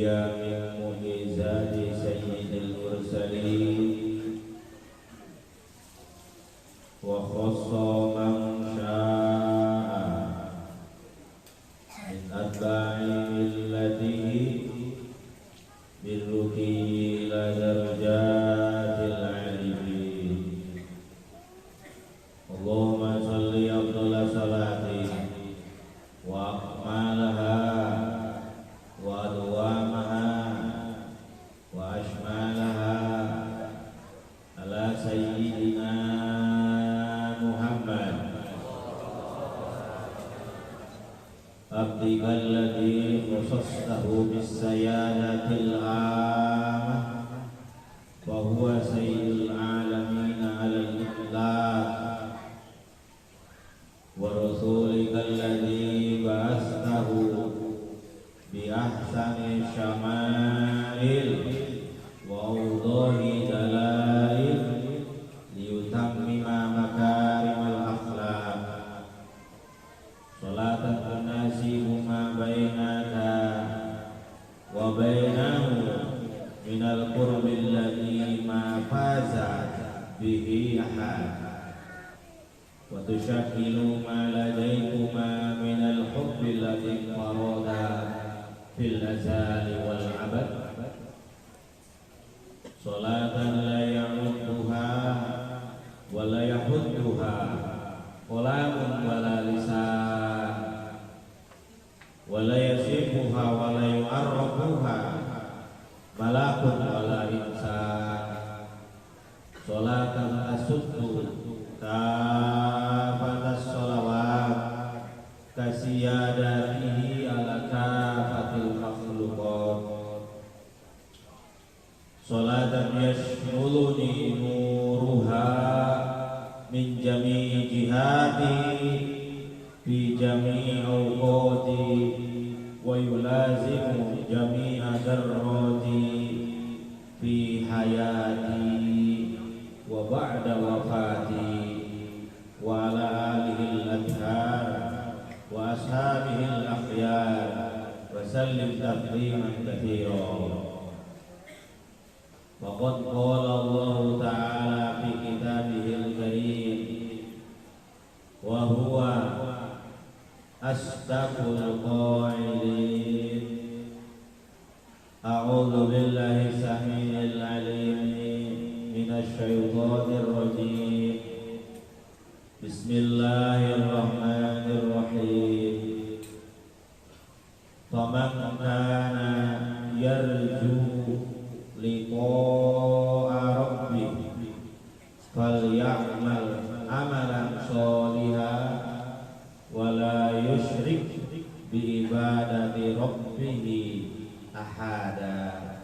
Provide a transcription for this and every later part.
hiya min mu'jizati sayyidil mursalin wa khassa man syaa min atba'i millatihi birruqi ila darajatil aliyyin. Allahumma salli afdhala salati wa akmalaha wa adwamaha wa ashmalaha ala sayyidina Muhammad abdika alladhi khassastahu bis-sayadatil aamah wa huwa sayyidul alamin ala al-itlaq wa rasulika alladhi ba'astahu bi ahsani syama'il wa awdahi dalail liyutammima makarimal akhlaq salatan tunasibu ma bainaka wa bainahu minal qurbil ladzi ma faza bihi ahad wa tushakkilu ma ladaykuma minal hubbil ladzi qarada fil azali wal abad salatan la ya'udduha wa la yahudduha qalamun wa la lisan wa la yasifuha wa la yu'arrafuha malakun wa la insan salatan tasuddu kafatas sholawat kasiyadatihi ala kafatil makhluqat salatan yashmuluni nuruha min jami'i jihati fi jami'i awqati wa yulazimu jami'a darrati fi hayati wa ba'da wafati wa ala alihi al-adhar wa ashabihi al-akhyar wa sallim tasliman katsiran. Wa qad qala Allah ta'ala fi kitabihil karim wa huwa asdaqul qailin. A'udzu billahi samii'il 'aliim minasy syaithaanir rajiim. Bismillahirrahmanirrahim. Faman kana yarju liqa'a rabbih falya'mal amalan sholihan wa la yusyrik bi ibadati rabbih ahada.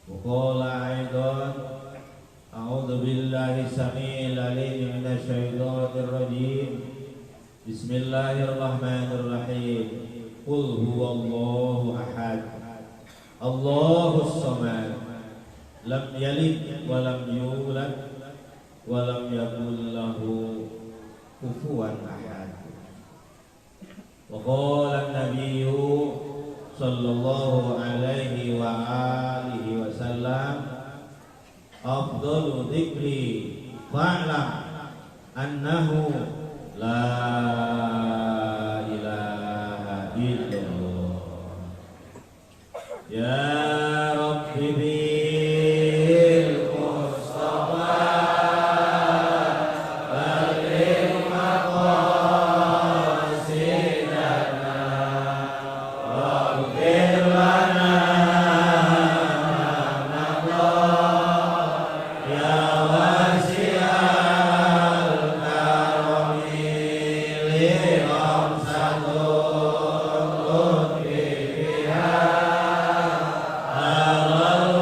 Wa qala aidan a'udzu billahi samii'il 'aliim minasy syaithaanir rajiim. Bismillahirrahmanirrahim. Qul huwallahu ahad, Allahus samad, lam yalid wa lam yulad wa lam yakul lahu kufuwan ahad. Wa qala an-nabiyyu sallallahu alaihi wa alihi wa sallam, afdalu dzikri fa'lam annahu la ilaha illallah. Ya Rabbi bil Mustafa balligh maqasidana waghfir lana ya wasi'al karami li ramsadun biha alal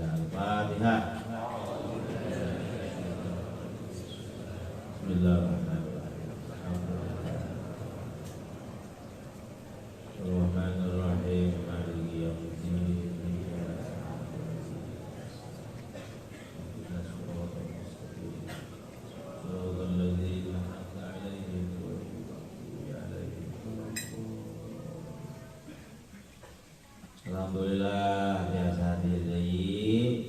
Al-Fatihah. Bismillahirrahmanirrahim. Ar-Rahmanir-Rahim. Maliki yaumiddin. Alhamdulillah biasa hadir deui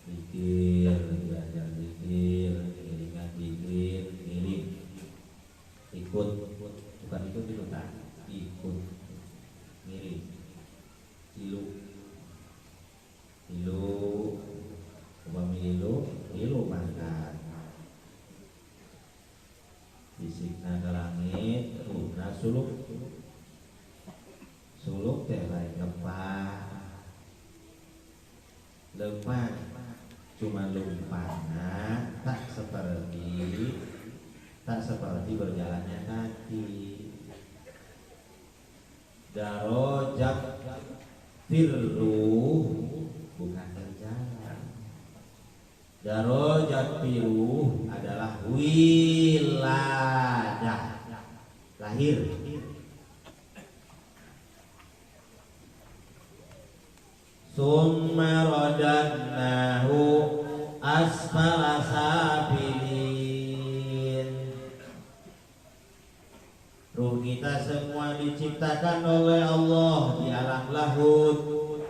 zikir, belajar zikir, iringan zikir, ngiring, ikut, bukan ikut ikutan, ikut, ngiring, ilu, upami ilu mangkat, bisikna ke langit, ruhna suluk teh lain ngepah, lemah cuma lumpana tak seperti berjalannya kaki. Darajat firruh bukan berjalan. Darajat firruh adalah wiladah, lahir. Summa radadnahu asfala safilin. Ruh kita semua diciptakan oleh Allah di alam lahud,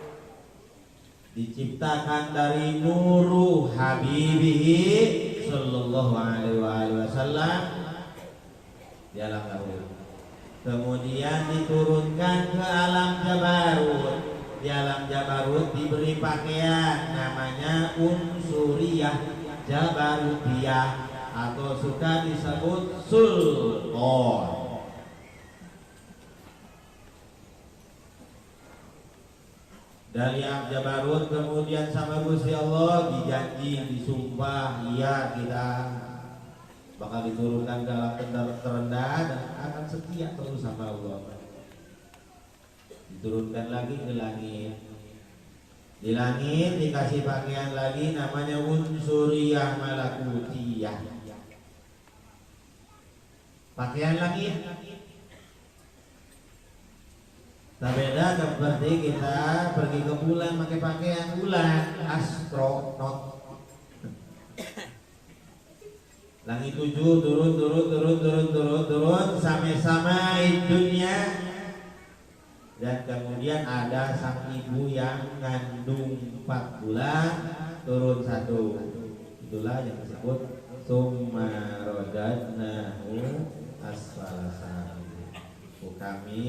diciptakan dari nuru habibihi sallallahu alaihi wasallam di alam lahud, kemudian diturunkan ke alam jabarut. Di alam jabarut diberi pakaian namanya unsuriyah jabarutiyah atau suka disebut sultan. Dari alam jabarut kemudian sama Gusti Allah dijanji, disumpah, iya kita bakal diturunkan ke alam terendah dan akan setia terus sama Allah. Diturunkan lagi ke langit. Di langit dikasih pakaian lagi namanya unsuriyah malakutiyah. Pakaian langit. Tak beda seperti kita pergi ke bulan pakai pakaian bulan, astronot. Langit 7 turun sampai dunia. Dan kemudian ada sang ibu yang ngandung 4 bulan turun 1. Itulah yang disebut summa radadnahu asfala safilin. Kami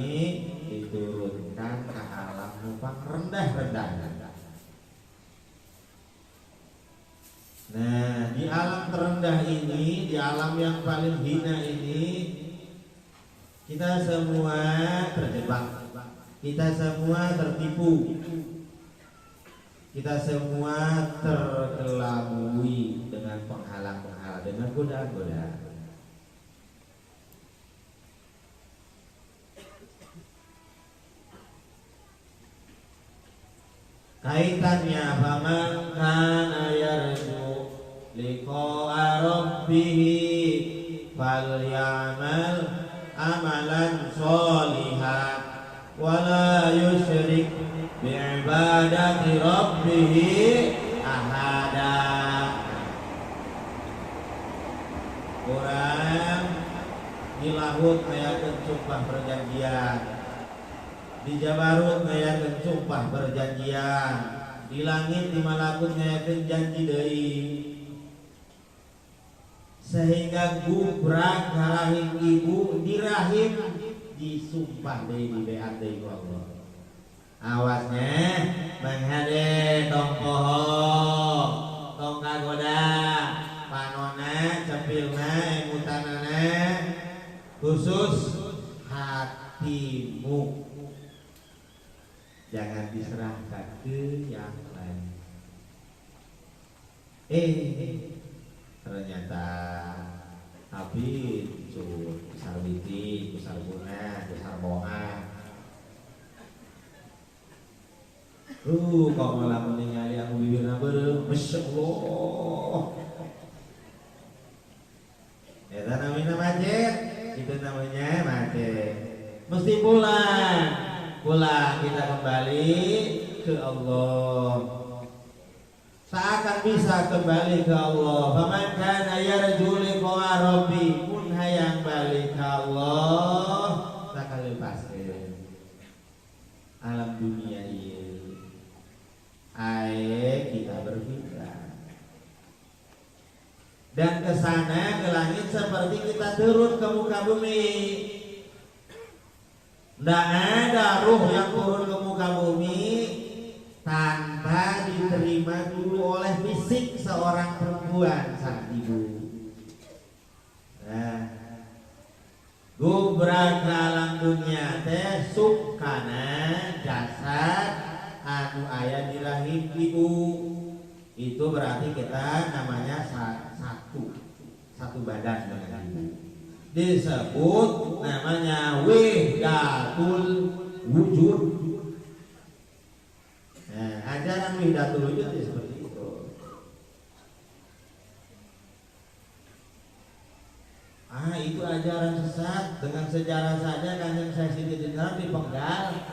diturunkan ke alam numpang rendah-rendah. Nah, di alam terendah ini, di alam yang paling hina ini, kita semua terjebak. Kita semua tertipu. Kita semua terkelabui dengan penghalang-penghalang, dengan godaan-godaan. Kaitannya faman kana yarju liqa'a rabbih falyamal amalan sholihan wala yusyrik bi'ibadati rabbih ahada. Quran di lahut ngayakeun sumpah perjanjian, di jabarut ngayakeun sumpah perjanjian, di langit di malakut ngayakeun janji deui. Sehingga gubrak rahim ibu di rahim disumpah deui di beat deui ku Allah. Awasnya menghade tong poho, tong kagoda, panona, cepilna, emutanana, khusus hatimu. Jangan diserahkan ke yang lain. Ternyata habis besar biti, besar guna, besar boa. Kok malah meninggali aku bibirna beureum. Masya Allah. Eta namanya macet. Itu namanya macet. Mesti pulang kita kembali ke Allah. Seakan bisa kembali ke Allah. Faman kana yarju liqa rabbi, mun hayang balik ke Allah, sakali paskeun alam dunia ieu. Ae kita berpindah dan ke sana ke langit seperti kita turun ke muka bumi. Tidak ada ruh yang turun ke muka bumi tanpa diterima dulu oleh fisik seorang perempuan sang ibu. Nah, gubrak ke alam dunia teh sukana jasad anu aya di rahim ibu. Itu berarti kita namanya satu badan dengan ibu. Disebut namanya wahdatul wujud. Nah, ajaran wahdatul wujud itu seperti itu. Itu ajaran sesat. Dengan sejarah saja Kanjeng Syekh Siti Jenar dipenggal.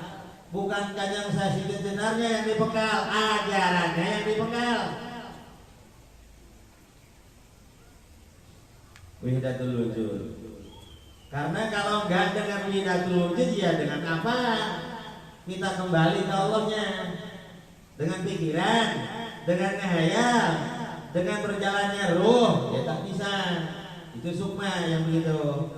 Bukan Kanjeng Syekh Siti Jenarnya yang dipenggal, ajarannya yang dipenggal. Wahdatul wujud. Karena kalau enggak dengan wahdatul wujud, ya dengan apa kita kembali ke Allahnya? Dengan pikiran, dengan ngehayal, dengan berjalannya ruh, ya tak bisa. Itu sukma yang begitu.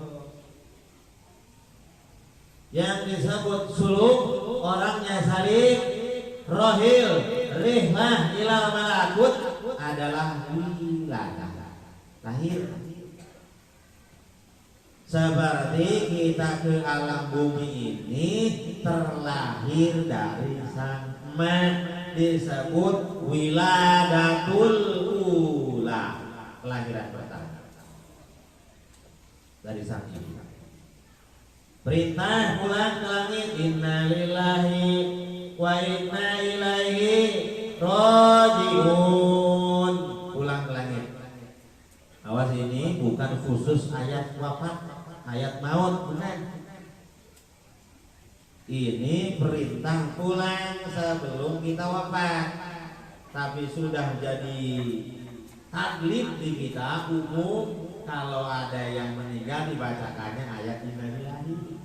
Yang disebut suluk, orangnya salik, rohil, rihmah, ilal malakut adalah wiladah, lahir. Seperti kita ke alam bumi ini terlahir dari sang emak, disebut wiladatul ula, kelahiran pertama dari sang ibu. Perintah pulang ke langit, inna lillahi wa inna ilaihi rajiun. Pulang ke langit. Awas, ini bukan khusus ayat wafat, ayat maut, bukan. Ini perintah pulang sebelum kita wafat. Tapi sudah jadi taklif di kita umum, kalau ada yang meninggal dibacakannya ayat inna lillahi.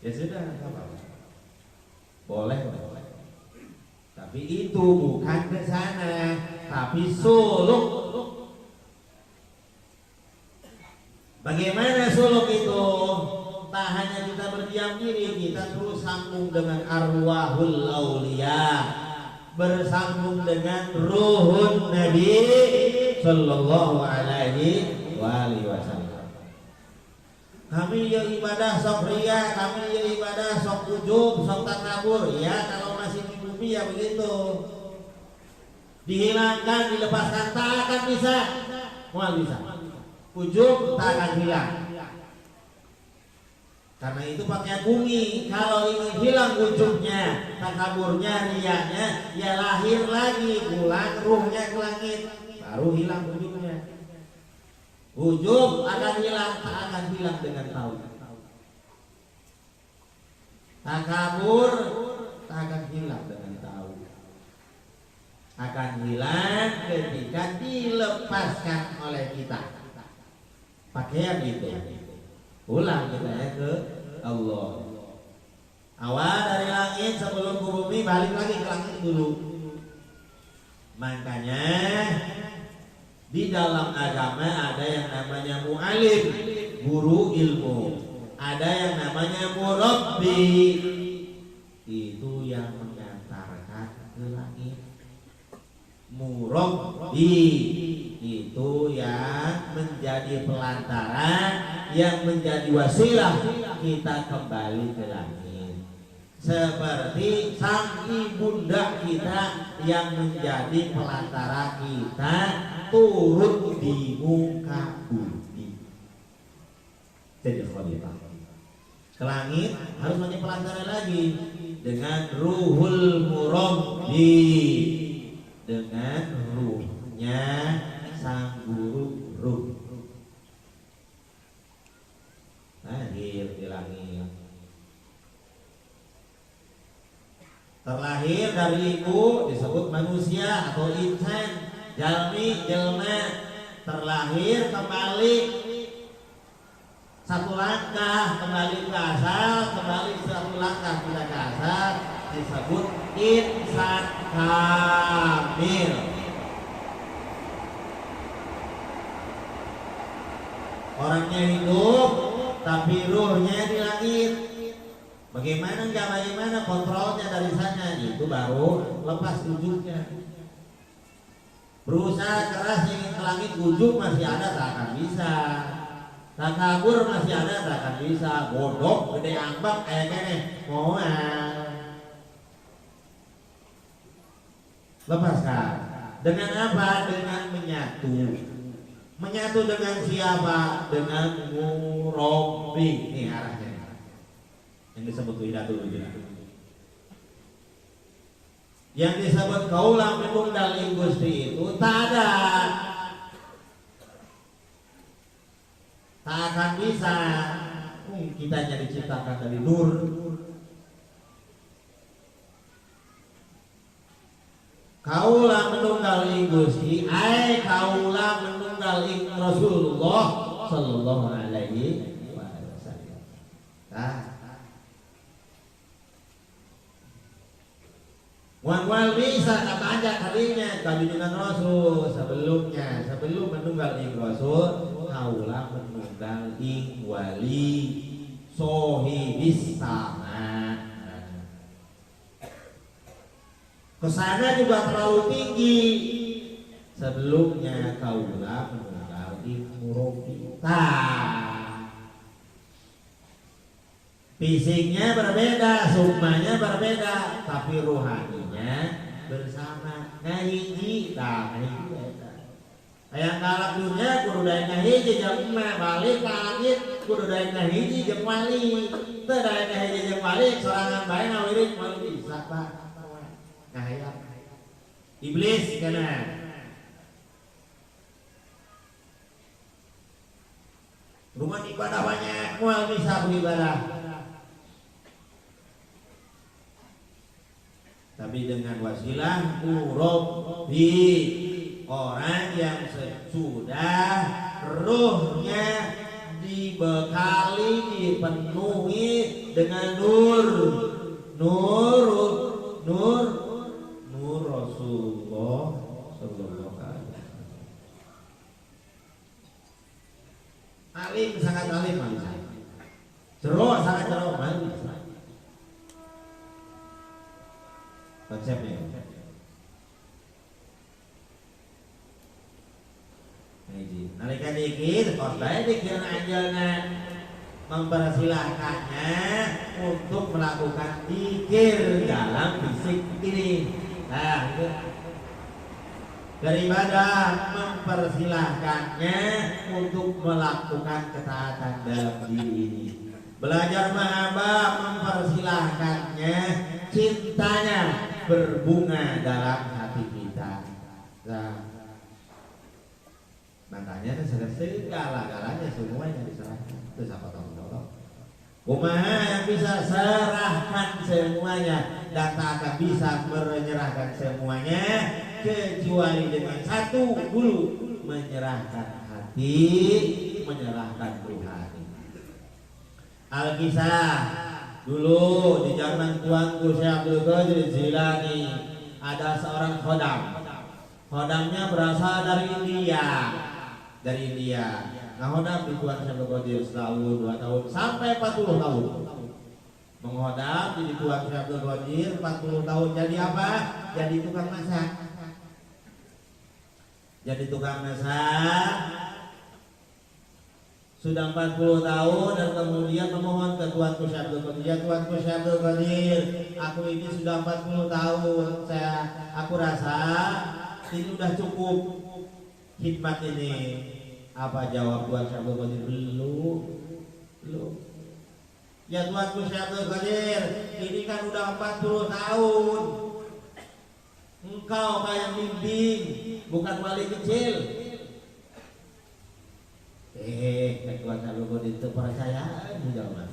Ya sudah, apa-apa. Boleh. Tapi itu bukan ke sana, tapi suluk. Bagaimana suluk itu? Tak hanya kita berdiam diri, kita terus sambung dengan arwahul aulia, bersambung dengan ruhun Nabi sallallahu alaihi wasallam. Kami ya ibadah sok ria, kami ya ibadah sok ujub, sok takabur. Ya kalau masih di bumi ya begitu. Dihilangkan, dilepaskan tak akan bisa. Mual bisa. Ujub tak akan hilang. Karena itu pakai bumi. Kalau ini hilang ujubnya, takaburnya, riaknya, ya lahir lagi, pulang ruhnya ke langit, baru hilang ujubnya. Ujub akan hilang, tak akan hilang dengan tahu. Takabur tak akan hilang dengan tahu. Akan hilang ketika dilepaskan oleh kita. Pakaian itu. Pulang kita ya ke Allah. Awal dari langit sebelum ke bumi, balik lagi ke langit dulu. Makanya di dalam agama ada yang namanya mu'alim, guru ilmu. Ada yang namanya murabbi, itu yang mengantarkan ke langit. Murabbi itu yang menjadi pelantaran, yang menjadi wasilah kita kembali ke langit. Seperti sang ibunda kita yang menjadi pelantara kita turun di muka bumi. Jadi khalifah ke langit harus menjadi pelantara lagi. dengan ruhul murabbi, dengan ruhnya sang guru ruh. Lahir di langit, terlahir dari ibu disebut manusia atau insan, jalmi jelma, terlahir kembali satu langkah kembali ke asal, kembali satu langkah tidak ke asal, disebut insan kamil. Orangnya hidup tapi ruhnya di langit. Bagaimana kontrolnya dari sana, itu baru lepas ujungnya. Berusaha keras ingin ke langit, ujung masih ada, tak akan bisa. Tak kabur masih ada, tak akan bisa. Bodok gede ambak kayak gini, moal. Lepaskan. Dengan apa? Dengan menyatu. Menyatu dengan siapa? Dengan murabbi. Ini arahnya. Yang disebut widatul wujud. Yang disebut kaulah menunggal ing Gusti itu tak ada, tak akan bisa. Kita jadi diciptakan dari nur. Kaulah menunggal ing Gusti, kaulah menunggal ing Rasulullah sallallahu alaihi wasallam. Wan bisa kepanjang harinya junjungan Rasul sebelumnya, sebelum menunggal ing Rasul, kaulah menunggal ing wali sohibis sama. Kesana juga terlalu tinggi. Sebelumnya kaulah menunggal ing murabbi. Fisiknya berbeda, sukmanya berbeda, tapi rohaninya bersama. Ngahiji, ngahiji beda. Ayang kalak dunia kudu daek ngahiji jeung mah balik ka langit kudu daek ngahiji jeung wali. Teu daek ngahiji jeung wali sorangan bae ngawirit moal bisa Pak. Ngahayap. Iblis kana. Rumah ibadah banyak, moal bisa beribadah. Tapi dengan wasilah murabbi, orang yang sudah ruhnya dibekali, dipenuhi dengan nur Rasulullah sallallahu alaihi wasallam. Alim, sangat alim, cerok, sangat cerok, konsepnya. Nalika dikir, khotbah dikir anjeunna mempersilahkannya untuk melakukan dikir dalam fisik ini. Nah, itu beribadah mempersilahkannya untuk melakukan ketaatan dalam diri ini. Belajar mahabbah mempersilahkannya cintanya berbunga dalam hati kita. Nah, makanya segala-galanya semuanya diserahkan. Itu siapa tahu. Kumaha yang bisa serahkan semuanya dan tak akan bisa menyerahkan semuanya kecuali dengan satu dulu, menyerahkan hati, menyerahkan rohani. Al-Kisah dulu di zaman tuanku Syekh Abdul Qadir Jilani ada seorang khodam. Khodamnya berasal dari India. Ngehodam di tuan Syekh Abdul Qadir setahun, 2 tahun, sampai 40 tahun. Menghodam di tuan Syekh Abdul Qadir 40 tahun. Jadi apa? Jadi tukang masak. Sudah 40 tahun dan kemudian memohon ke tuanku Syekh Abdul Qadir, ya tuanku Syekh Abdul Qadir, aku ini sudah 40 tahun, aku rasa ini sudah cukup khidmat ini. Apa jawab tuan Syekh Abdul Qadir? Belum. Ya Tuhan Gusti Abdul Qadir, ini kan udah 40 tahun. Engkau kayak bimbing, bukan wali kecil. Tuhan Abdul Qadir itu percaya jamaah.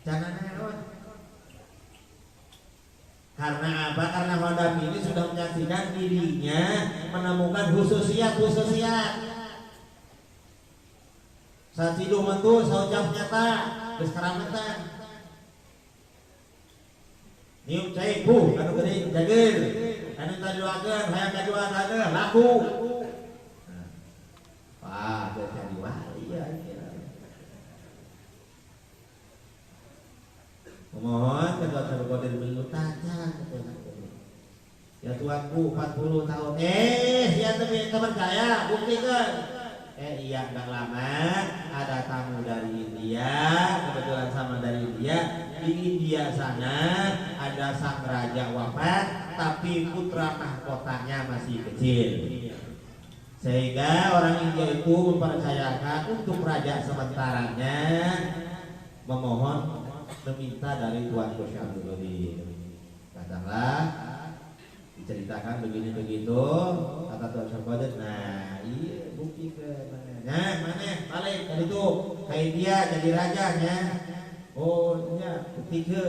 Jangan naon. Karena apa? Karena Hodam ini sudah menyaksikan dirinya menemukan khususiat. Saat hidup itu saucap nyata, keseramatan. Niup cai bu, anu geuning jageun, anu tajuakeun, hayang kajuan ada laku. Wah, jadi wali ya. Mohon ketua Abdul Qadir beliau tanya ya Tuanku 40 tahun ya tapi teman saya buktikan iya enggak lama ada tamu dari India kebetulan sama dari India. Di India sana ada sang raja wafat tapi putra mahkotanya masih kecil sehingga orang India itu mempercayakan untuk raja sementaranya memohon meminta dari Tuan Gusti Abdul Qadir. Katakanlah diceritakan begini begitu kata Tuan Abdul Qadir. Nah iya bukti ke mana balik dari itu kayak dia jadi rajanya. Oh iya bukti ke.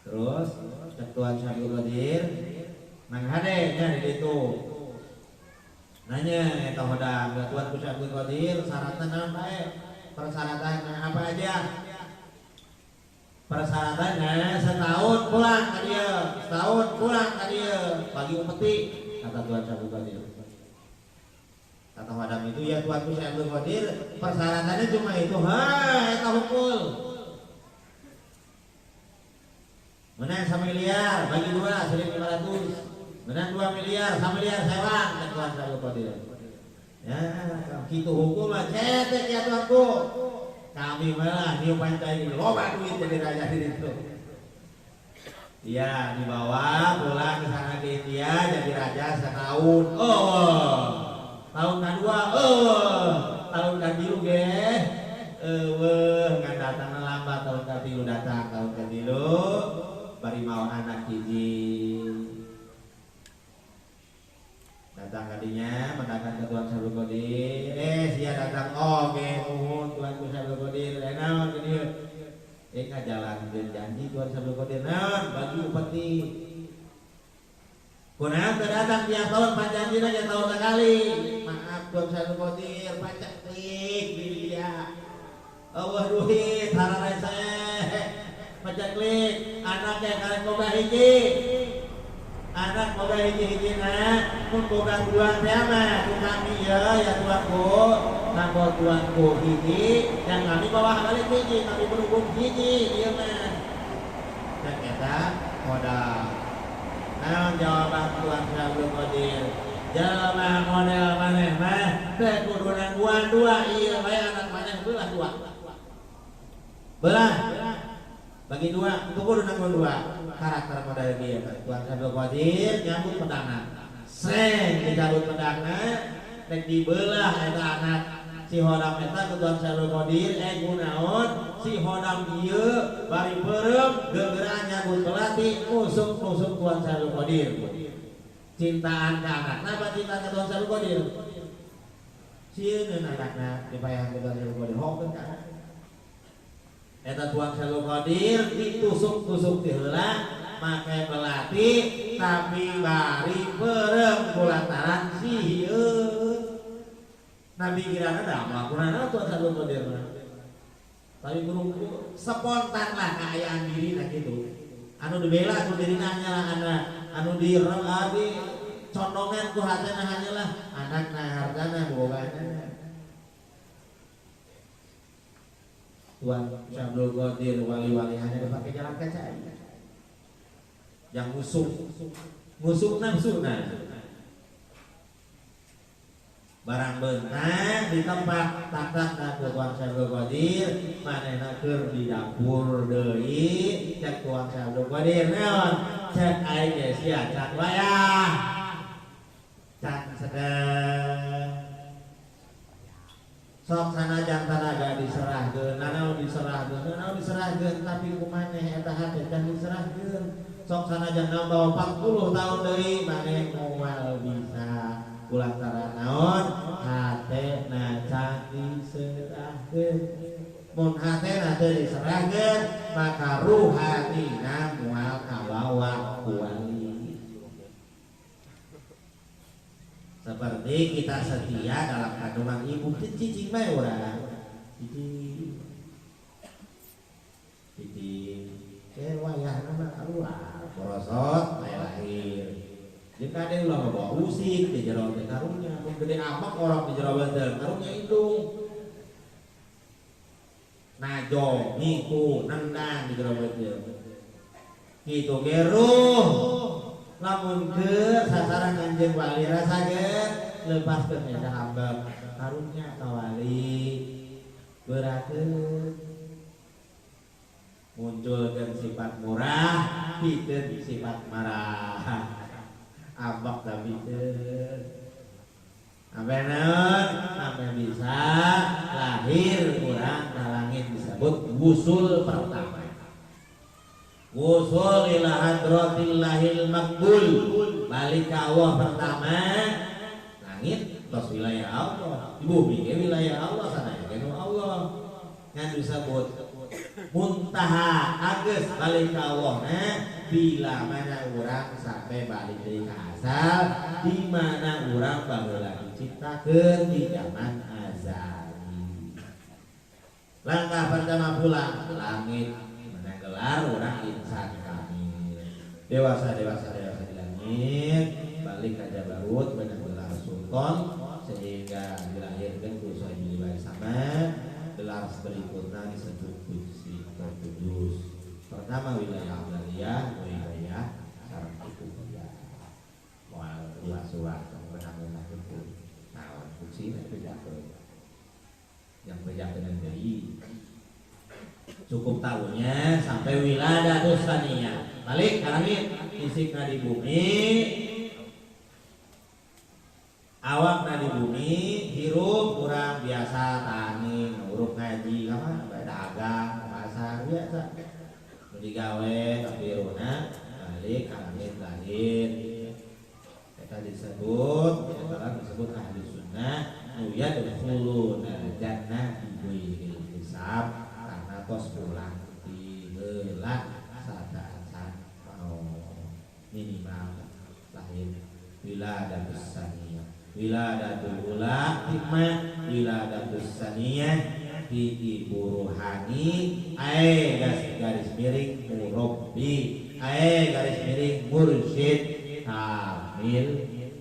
Terus Tuan Abdul Qadir manghadenya di situ. Nanya eta hodang Tuan Gusti Abdul Qadir syaratnya naon bae? Persyaratannya apa aja? Persyaratannya setahun pulang ke dia, bagi upeti kata Tuan Abdul Qadir. Kata Wadam itu ya Tuan Gusti Abdul Qadir persyaratannya cuma itu, eta hukul. Menang 1 miliar bagi 2 1.500. Menang 2 miliar 1 miliar sewa kata Tuan Abdul Qadir. Ya, gitu hukum lah cetek ya Tuanku. Kami malah niup pancai loba duit jadi raja di situ. Iya, dibawa pulang ke sana ke India jadi raja setahun. Tahun kedua, tahun ketilu ge. Ngan datang lambat tahun ketilu datang tahun ketilu bari mau anak hiji. Datang kadinya mendakan ke Tuan Abdul Qadir sia datang nuhun Tuan Abdul Qadir naon ke dieu ngajalankeun janji Tuan Abdul Qadir naon bagi upeti kunaon teu datang tiap tahun panjanjina nya tahun sekali maaf Tuan Abdul Qadir pacak klik di dia eueuh duit hararese pacak klik anaknya karek boga hiji anak boga hiji-hijina mun boga dua teh mah kami ya Tuanku nanggo Tuanku hiji yang kami bawa balik hiji kami berhubung hiji ieu mah dan eta modal naon jawaban Tuan Abdul Qadir jelema model maneh mah teh kudu nangguan 2 ieu bae anak maneh beulah 2 belah bagi 2 itu kudu nangguan 2 karakter model dia Tuan Abdul Qadir nyambut pedangna seng dicabut pedangna rek dibelah eta anak si Hodam eta ke Tuan Abdul Qadir kunaon si Hodam ieu bari peureum gegeran nyambut pelati nusuk Tuan Abdul Qadir cintaan ka anakna apa cinta ka Tuan Abdul Qadir sieun anakna dipayang ke Tuan Abdul Qadir hokeun ka anak eta Tuan Abdul Qadir ditusuk-tusuk ti heula make belati tapi bari peureum kulantaran sieun nabi kirana da melakukan Tuan Abdul Qadir tapi burung spontan lah kaayaan diri gitu anu dibela ku dirina hanyalah anu di condongan ku hatena hanyalah anakna hartana bogana Tuan Abdul Qadir wali-wali hanya dipakai jalan kaca yang musuh nafsuna barang benang di tempat tatak ke Tuan Abdul Qadir manehna keur di dapur deui cek Tuan Abdul Qadir naon cek aing geus sia can wayah can sedeng sok sanajan tanaga diserahkeun, nanaon diserahkeun, tapi kumaneh eta hate can diserahkeun. Sok sanajan nambah 40 tahun deui maneh moal bisa. Kulantaran naon hatena can diserahkeun. Mun hatena teu diserahkeun, maka ruhatina moal kabawa ku wali. Seperti kita setia dalam kandungan ibu, cicing mah urang, cicing, wayahna mah keluar, borosot, lahir. Jika ada ulah bawa usik di jero teh karunya, mun gede amak orang di jero beunteun, karunya indung. Najong, niku, nendang di jero beunteun. Kitu geruh. Lamun ke sasaran anjeun wali rasakeun lepaskeun eta hamba karunya ka wali beurakeun munculkeun sifat murah pikeun sifat marah abak da pikeun ampe naon ampe bisa lahir urang ka langit disebut wusul pertama. Wusul ila hadratillahil maqbul, balik ka Allah pertama langit tos wilayah Allah, di bumi ge wilayah Allah sadaya ge Allah ngan disebut muntaha ageus balik ka Allah bila mana urang sampai balik deui ka asal di mana urang baheula diciptakeun di zaman azali. Langkah pertama pulang langit gelar orang insan kami dewasa di langit balik aja barut banyak gelar sultan sehingga dilahirkan Kusai Bilibai sama gelar berikutnya disebut Kudsi Kudus. Pertama wilayah Abdaliyah, wilayah Sarang Kubiyah mual dua surat benar-benar itu nah Kudsi itu yang bejakeun deui cukup tahunya sampai wiladatus saniyah balik ka langit fisikna di bumi awakna di bumi hirup urang biasa tani nguruk ngaji apa dagang pasar biasa nu digawe tapi rona balik ka langit lahir eta disebut ahli sunnah nu yadkhuluna jannah bi hisab tos pulang di heula sadaan minimal lahir wiladatus saniyah wiladatul ula hikmah wiladatus saniyah fi buruhani garis miring murabbi garis miring mursyid kamil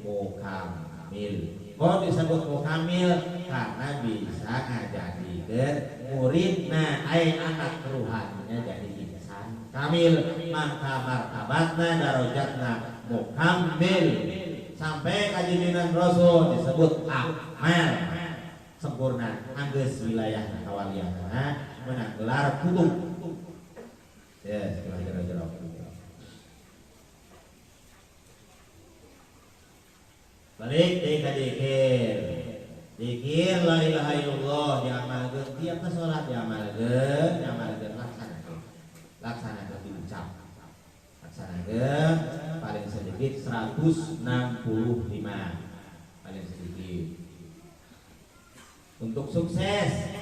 mukamil. Kok disebut mukamil karena bisa ngajadikeun muridna anak ruhaninya jadi insan kamil maka martabatna darajatna mukammil sampai kajian Rasul disebut akmal sempurna anggeus wilayah kawalianna meunang gelar kutub ya kira-kira balik deui ka zikir la ilaha illallah diamalkeun tiap salat diamalkeun laksanakeun diucap laksanakeun paling sedikit 165 paling sedikit untuk sukses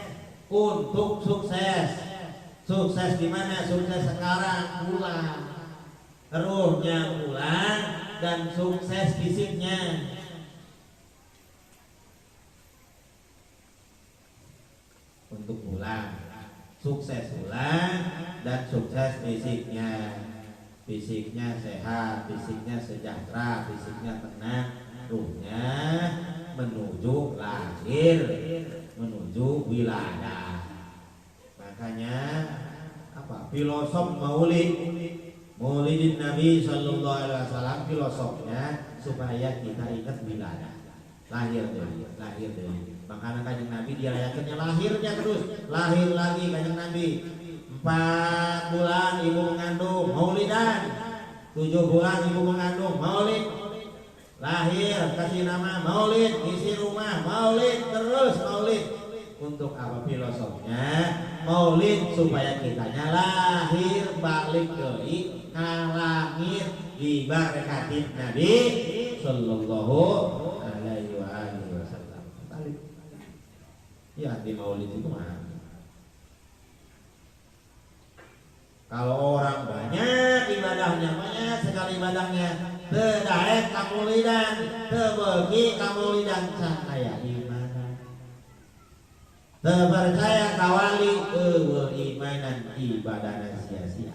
sukses di mana sukses sekarang pulang ruhnya pulang dan sukses fisiknya untuk pulang sukses pulang dan sukses fisiknya sehat fisiknya sejahtera fisiknya tenang ruhnya menuju lahir menuju wiladah. Makanya apa filosof maulidin Nabi Sallallahu Alaihi Wasallam filosofnya supaya kita ingat wiladah lahir dari makanya kanjeng Nabi dirayakannya lahirnya terus lahir lagi kanjeng Nabi 4 bulan ibu mengandung maulidan 7 bulan ibu mengandung maulid lahir kasih nama maulid isi rumah maulid terus maulid Untuk apa filosofnya? Maulid supaya kitanya lahir balik deui ka langit di barakatin Nabi sallallahu alaihi wasallam. Balik. Ya di maulid itu mah. Kalau orang banyak ibadahnya, banyak sekali ibadahnya, teu daek kamulidan, teu beuki kamulidan cahaya imanan. Teu percaya kawali eueuh imanan ibadahna sia-sia.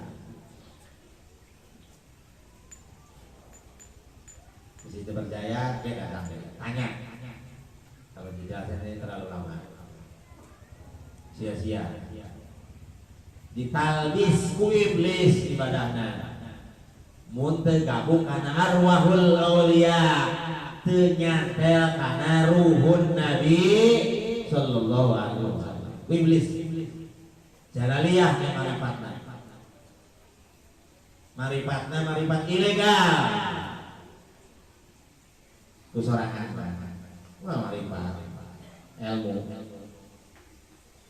Mesti percaya, dia datang tanya. Kalau dijelasin ini terlalu lama, sia-sia. Ditalbis ku iblis ibadahna. Mun teu gabung kana arwahul aulia, teu nyantel kana ruhun Nabi sallallahu alaihi wasallam. Ku iblis. Jalaliyah nya maripatna. Maripat ilegal. Ku sorangan. Wah maripat. Ilmu.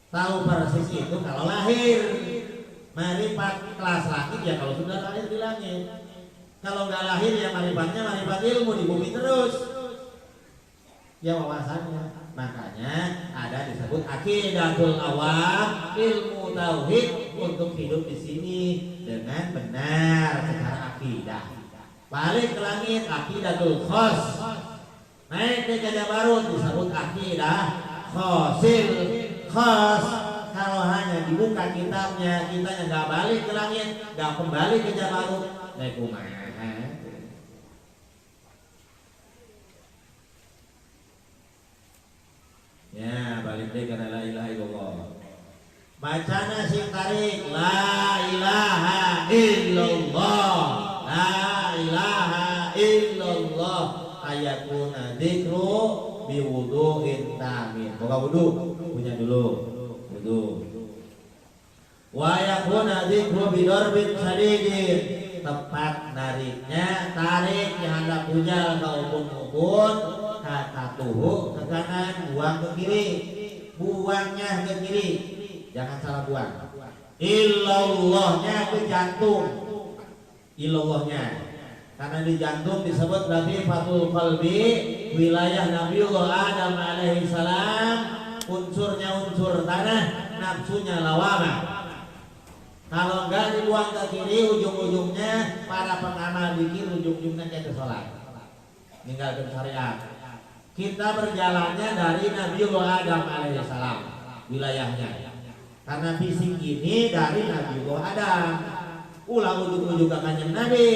Tahu persis itu kalau lahir. Maripat kelas langit ya kalau sudah lahir di langit. Kalau nggak lahir ya maripatnya maripat ilmu di bumi terus. Ya wawasannya. Makanya ada disebut aqidatul awam, ilmu tauhid untuk hidup di sini dengan benar secara akidah. Balik ke langit aqidatul khos. Naik ke Jabarut disebut akidah khosil khos. Kalau hanya dibuka kitabnya, kita nggak balik ke langit, nggak kembali ke Jabarut, naik kumaha. Ya balik deh karena la ilaha illallah. Bacana sing tarik la ilaha illallah, la ilaha illallah. Ayatuna dzikru biwudu'in tamin. Boga wudu, punya dulu wudu. Wa yakuna dzikru bidarbin sadidin. Tepat nariknya, tarik yang hendak punya ke ubun-ubun, kata tuhu ke kanan, buang ke kiri, buangnya ke kiri, jangan salah buang. Illallahnya ke jantung, illallahnya, karena di jantung disebut latifatul qalbi, wilayah Nabiullah Adam alaihi salam, unsurnya unsur tanah, nafsunya lawamah. Kalau enggak dibuang ke kiri, ujung-ujungnya para pengamal bikin ujung-ujungnya ke sholat, meninggalkan syariat. Kita berjalannya dari Nabiullah Adam alaihissalam wilayahnya, karena fisik ini dari Nabiullah Adam. Ulah ujung-ujung ke kanjeng Nabi,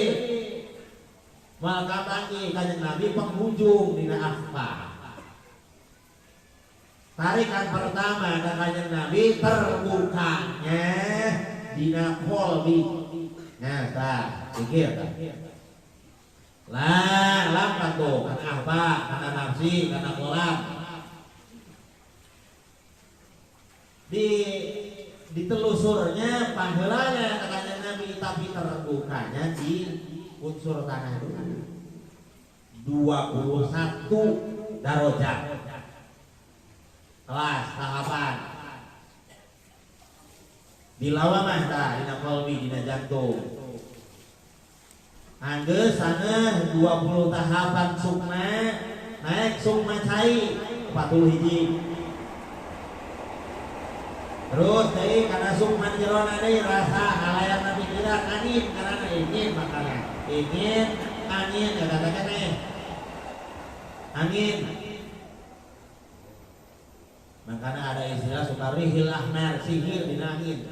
maka bagi kanjeng Nabi penghujung dina akhfa. Tarikan pertama ke kanjeng Nabi terbukanya dina kolbi. Nah, tak pikir tak. Lah, lampat tuh, karena apa? Karena nafsi, karena kolam. Ditelusurnya panggilannya katanya Nabi, tapi terbukanya di unsur tanah itu 21 darajat. Kelas tahapan. Di lawamah tah dina qalbi dina jantung. Anggeus sana 20 tahapan sukma, naik sukma cai 40 hiji. Terus deui kana sukma jerona deui rasa halayakna pikiran angin karena ingin makana. Ingin angin kata-kata teh. Angin. Makanya ada istilah sukarihil ahmar, sihir dina angin.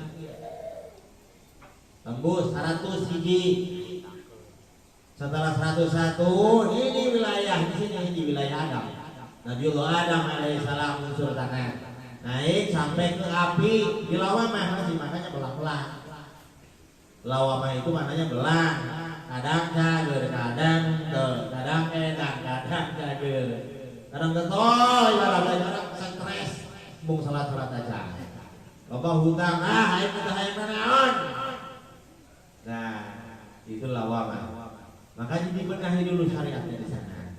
Tembus 100 hiji. Setelah 101 ini wilayah di sini di wilayah Adam. Nabiullah Adam alaihissalam unsur tanah. Naik sampai ke api di lawamah masih makanya belang-belang. Lawamah itu maknanya belang. Kadang cager, kadang kadang enak, kadang cager. Kadang getol, kadang stres. Bung salat aja. Loba hutang hayang kita hayang naon. Nah, itu lawamah. Makanya dibenahi dulu syariatnya di sana.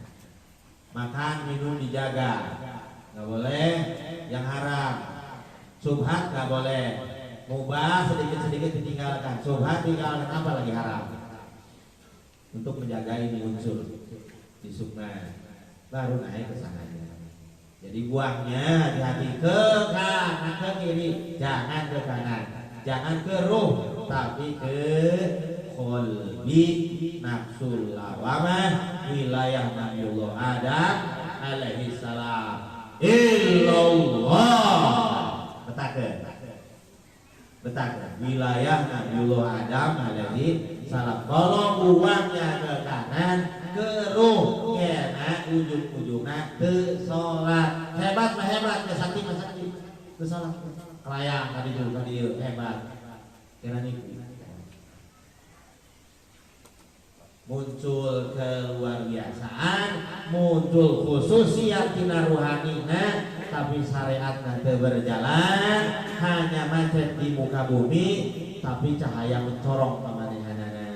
Makan minum dijaga, nggak boleh yang haram. Subhat nggak boleh. Mubah sedikit-sedikit ditinggalkan. Subhat tinggalkan, apa lagi haram. Untuk menjaga ini unsur di sukma, baru naik ke sananya. Jadi buangnya hati-hati ke kanan ke kiri, jangan ke kanan, jangan ke ruh, tapi ke qalbi, nafsul lawamah, wilayah Nabiullah Adam alaihi salam. Illallah. Betake. Wilayah Nabiullah Adam alaihi salam. Kalau buangnya ke kanan, ke ruh, kena ujung-ujungnya ke sholat. Hebat ke sakti ke sholat. Kelayang tadi juga dia hebat. Kira niku. Muncul keluar biasaan, muncul khususiat tina ruhanina, tapi syariatnya teu berjalan, hanya macet di muka bumi, tapi cahaya mencorong pamanehanana.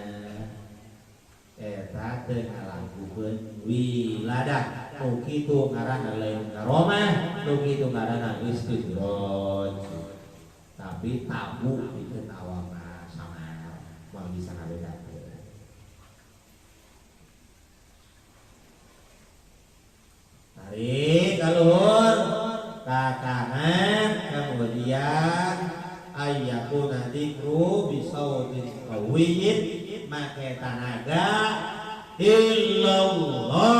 Eta teu ngalakukeun wiladah, nu kitu ngaranna lain karomah, nu kitu ngaranna istidraj. Tapi tabu pikeun awam sama moal bisa ngabedakeun. Tarik kaluhur ka kanan, kemudian ayyakuna dzikru bisautin qawiyyin, make tanaga illallah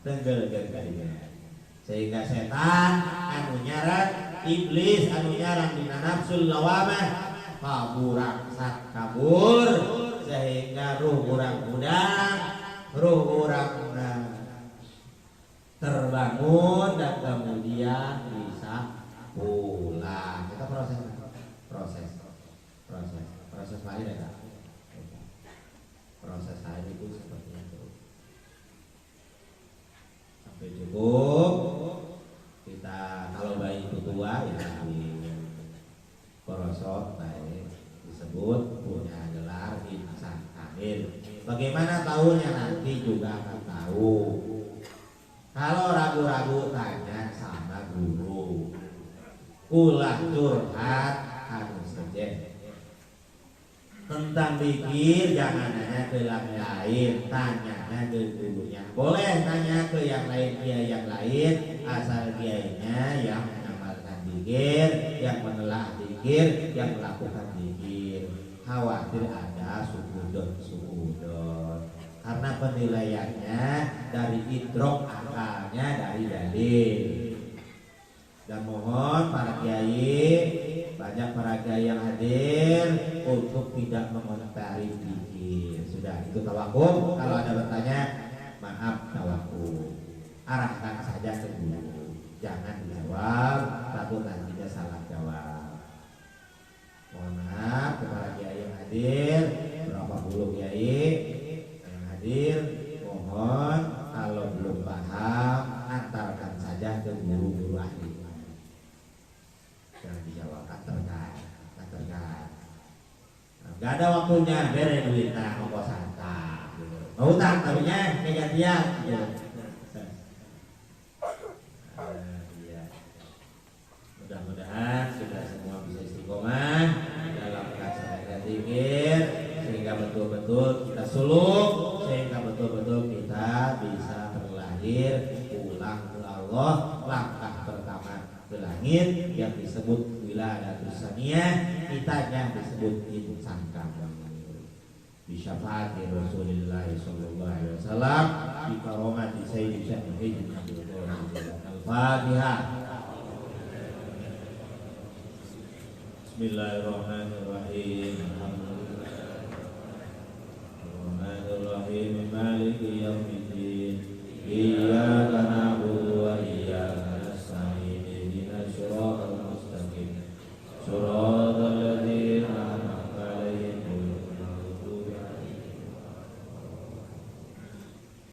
tenggelekeun kadinya, sehingga setan anu nyaran, iblis anu nyaran dina nafsul lawamah kabur, sehingga ruh urang budang, ruh urang terbangun dan kemudian bisa pulang. Kita proses lain ya Kak. Proses lain itu seperti itu. Sampai cukup. Kita kalau bayi itu tua ya di korosot baik disebut punya gelar insan kamil. Bagaimana tahunya nanti juga akan tahu. Kalau ragu-ragu tanya sama guru. Ulah curhat anu saja. Tentang pikir jangan nanya ke yang lain, tanyanya ke gurunya. Boleh tanya ke yang lain, kiai yang lain, asal kiainya yang mengamalkan zikir, yang menelah zikir, yang melakukan zikir. Khawatir ada suudon. Karena penilaiannya dari idrok, akalnya dari dalil. Dan mohon para kiai, banyak para kiai yang hadir untuk tidak mengomentari zikir. Sudah itu tawakuf. Kalau ada bertanya, maaf tawakuf. Arahkan saja ke guru. Jangan dijawab, takut nantinya salah jawab. Mohon maaf kepada kiai yang hadir, berapa puluh kiai hadir, mohon kalau belum paham antarkan saja ke guru-guru ahli. Jangan dijawab, antarkan. Gak ada waktunya, bere duitnya ngomong santai. Mau utang tapi nya gantian. Mudah-mudahan kita semua bisa istiqomah dalam melaksanakan zikir, sehingga betul-betul kita suluk, sehingga betul-betul kita bisa terlahir pulang ke Allah. Langkah pertama ke langit yang disebut wiladatus saniyah, kita yang disebut insan kamil. Bisyafaati Rasulullah sallallahu alaihi wasallam, bi karomati sayyidi syahidin Abdul Qadir Al-Fatihah. Bismillahirrahmanirrahim.